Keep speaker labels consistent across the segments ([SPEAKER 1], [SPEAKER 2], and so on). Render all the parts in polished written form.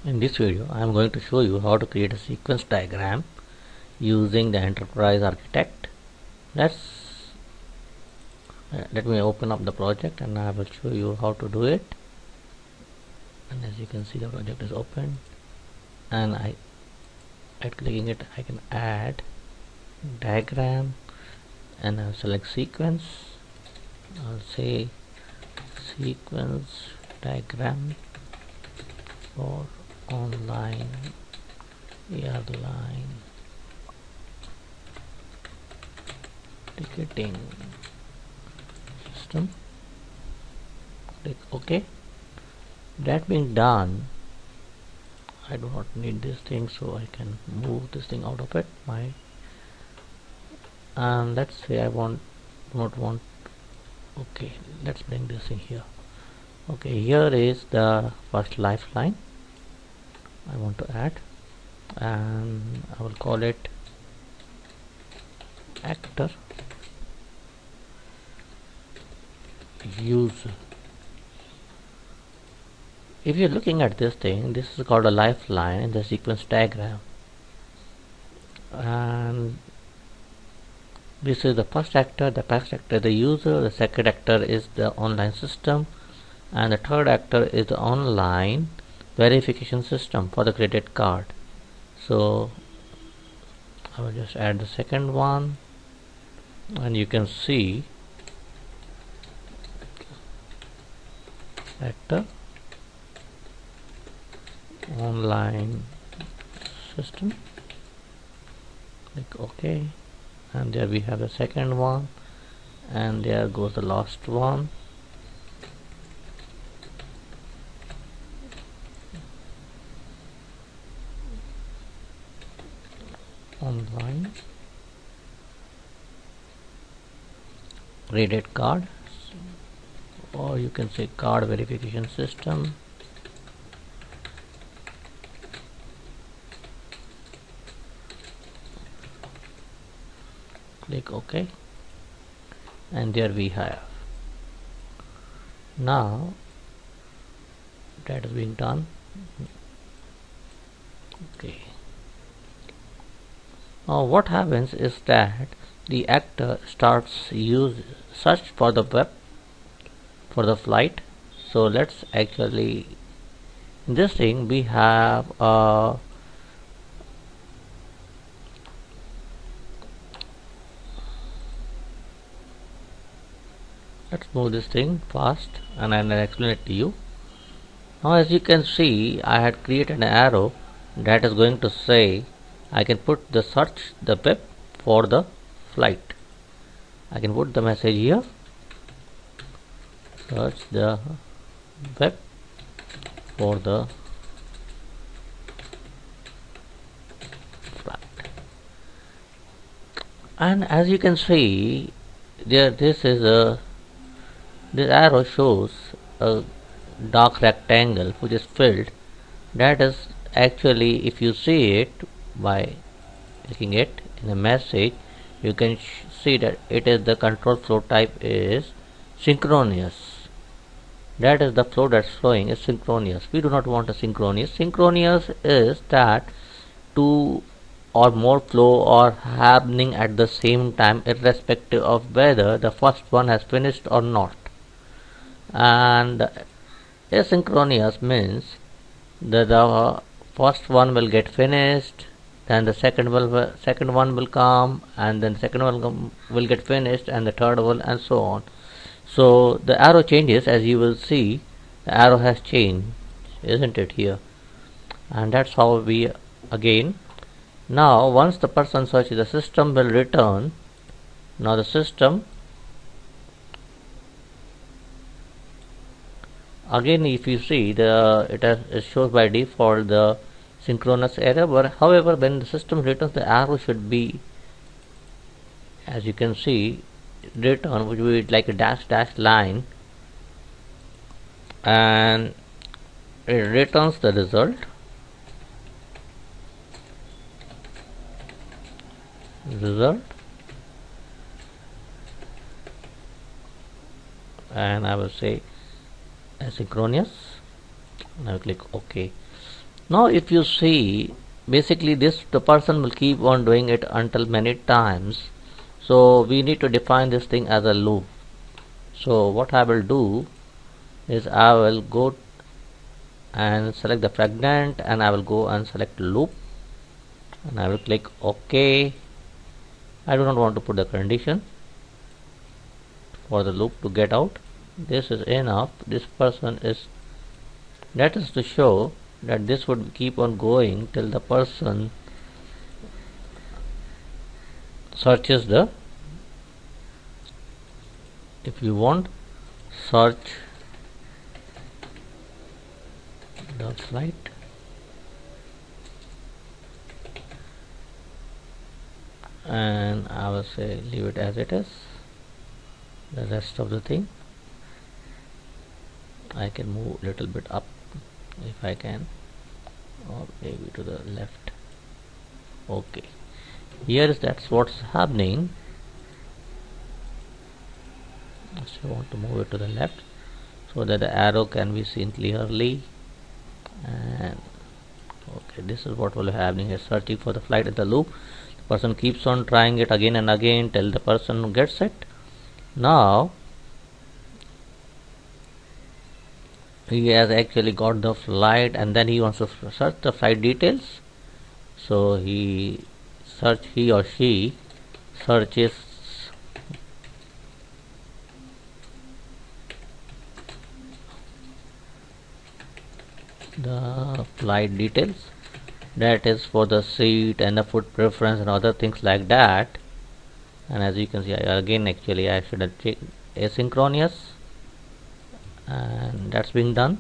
[SPEAKER 1] In this video, I am going to show you how to create a sequence diagram using the enterprise architect. Let me open up the project and I will show you how to do it. And as you can see, the project is open, and at clicking it, I can add diagram, and I'll select sequence. I'll say sequence diagram for online airline ticketing system. Click OK. That being done, I do not need this thing, so I can move this thing out of it. And let's say I not want. Okay, let's bring this in here. Okay, here is the first lifeline I want to add, and I will call it actor user. If you're looking at this thing, this is called a lifeline in the sequence diagram, and this is the first actor. The first actor is the user, the second actor is the online system, and the third actor is the online verification system for the credit card. So I will just add the second one, and you can see actor online system. Click OK, and there we have the second one, and there goes the last one. Online credit card, or you can say card verification system. Click OK, and there we have. Now that has been done. Okay. Now what happens is that the actor starts search for the web for the flight. So let's actually, in this thing we have a let's move this thing fast and I'll explain it to you. Now as you can see, I had created an arrow that is going to say I can put the search the web for the flight. I can put the message here, search the web for the flight. And as you can see, this arrow shows a dark rectangle which is filled. That is actually, if you see it by clicking it in a message, you can see that it is the control flow type is synchronous. That is the flow that's flowing is synchronous. We do not want a synchronous. Synchronous is that two or more flow are happening at the same time, irrespective of whether the first one has finished or not. And asynchronous means that the first one will get finished, then the second one will come, and then the second one will get finished, and the third one, and so on. So the arrow changes. As you will see, the arrow has changed, isn't it, here? And that's how we again. Now once the person searches, the system will return. Now the system again, if you see, it shows by default the synchronous error, but however when the system returns, the arrow should be, as you can see, return, which will be like a dash line, and it returns the result. And I will say asynchronous. Now click OK. Now if you see, basically this the person will keep on doing it until many times, so we need to define this thing as a loop. So what I will do is I will go and select the fragment, and I will go and select loop, and I will click OK. I do not want to put the condition for the loop to get out. This is enough. This person is, that is to show that this would keep on going till the person searches the, if you want, search the flight, and I will say leave it as it is. The rest of the thing I can move a little bit up if I can, or maybe to the left. Okay, here is that's what's happening. So I want to move it to the left so that the arrow can be seen clearly. And okay, this is what will be happening here, searching for the flight in the loop. The person keeps on trying it again and again till the person gets it. Now he has actually got the flight, and then he wants to search the flight details. So he or she searches the flight details, that is for the seat and the food preference and other things like that. And as you can see, again actually I should have checked asynchronous, and that's being done.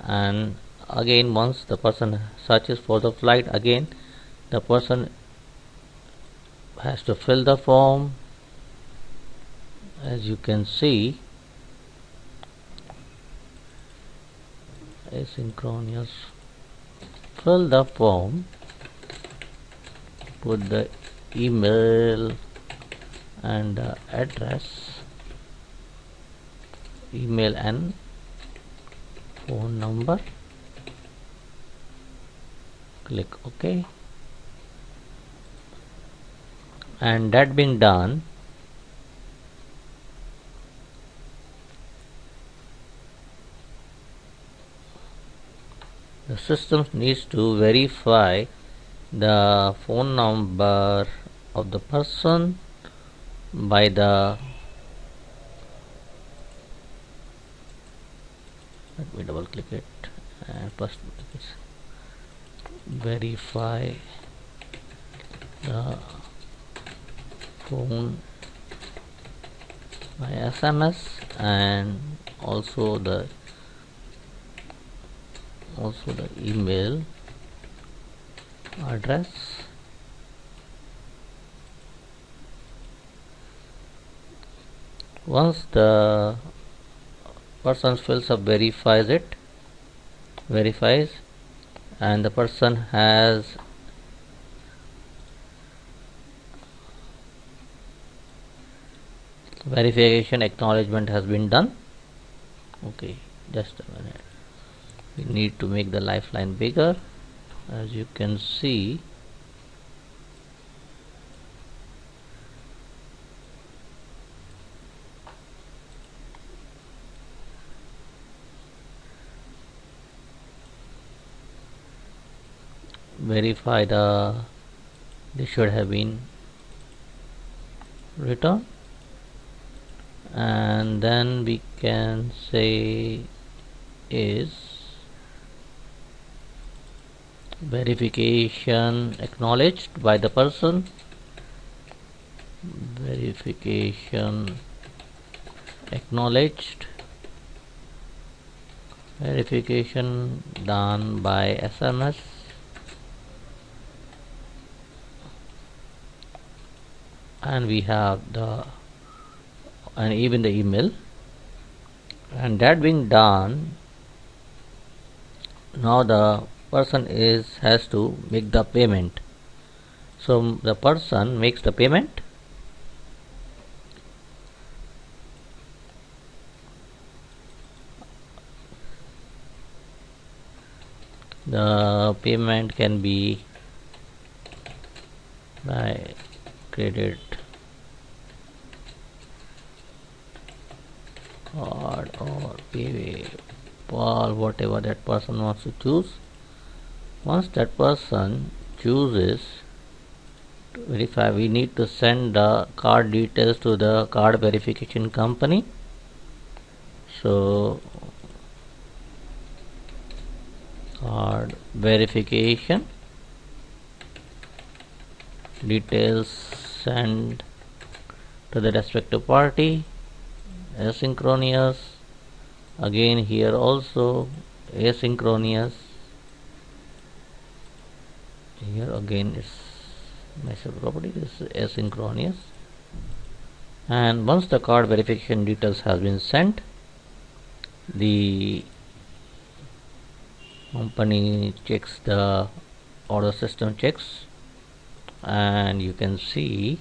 [SPEAKER 1] And again, once the person searches for the flight, again the person has to fill the form. As you can see, asynchronous, fill the form, put the email and address, email and phone number, click OK, and that being done, the system needs to verify the phone number of the person by the, let me double click it, and first verify the phone by SMS, and also the email address. Once the person fills up, verifies, and the person has verification acknowledgement has been done. Okay, just a minute, we need to make the lifeline bigger. As you can see, verify this should have been written, and then we can say is verification acknowledged by the person, verification acknowledged, verification done by SMS, and we have and even the email. And that being done, now the person has to make the payment. So the person makes the payment, The payment can be by credit card or PayPal, whatever that person wants to choose. Once that person chooses to verify, we need to send the card details to the card verification company. So card verification details sent to the respective party, asynchronous. Again here also asynchronous. Here again is method property, this is asynchronous. And once the card verification details has been sent, the company checks the order system checks, and you can see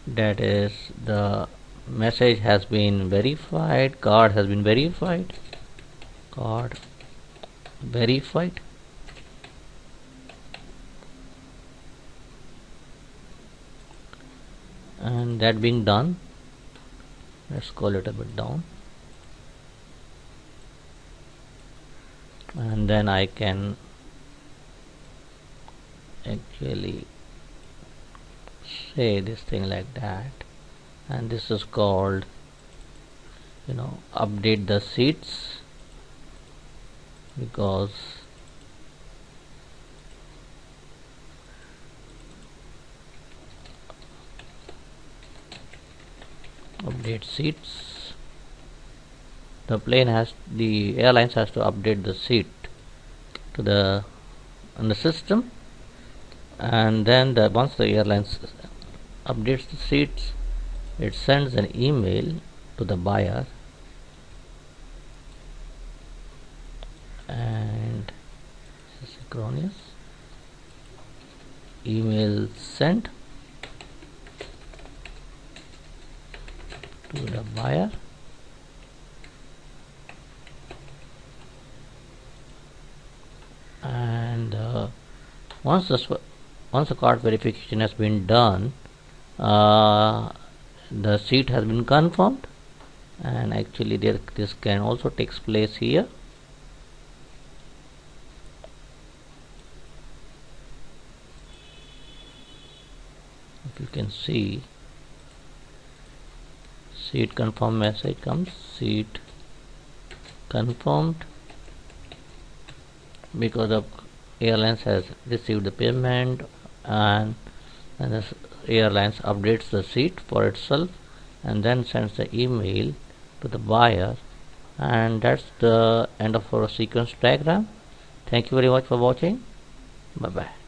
[SPEAKER 1] that is the message has been verified, card has been verified, card verified. And that being done, let's scroll it a bit down, and then I can actually say this thing like that, and this is called, update the seats, because update seats, the airlines has to update the seat to the on the system, and then once the airlines updates the seats, it sends an email to the buyer, and synchronous email sent to the buyer, and once the card verification has been done, the seat has been confirmed, and actually this can also takes place here. If you can see, seat confirmed message comes, seat confirmed, because the airlines has received the payment, and the airlines updates the seat for itself and then sends the email to the buyer. And that's the end of our sequence diagram. Thank you very much for watching. Bye bye.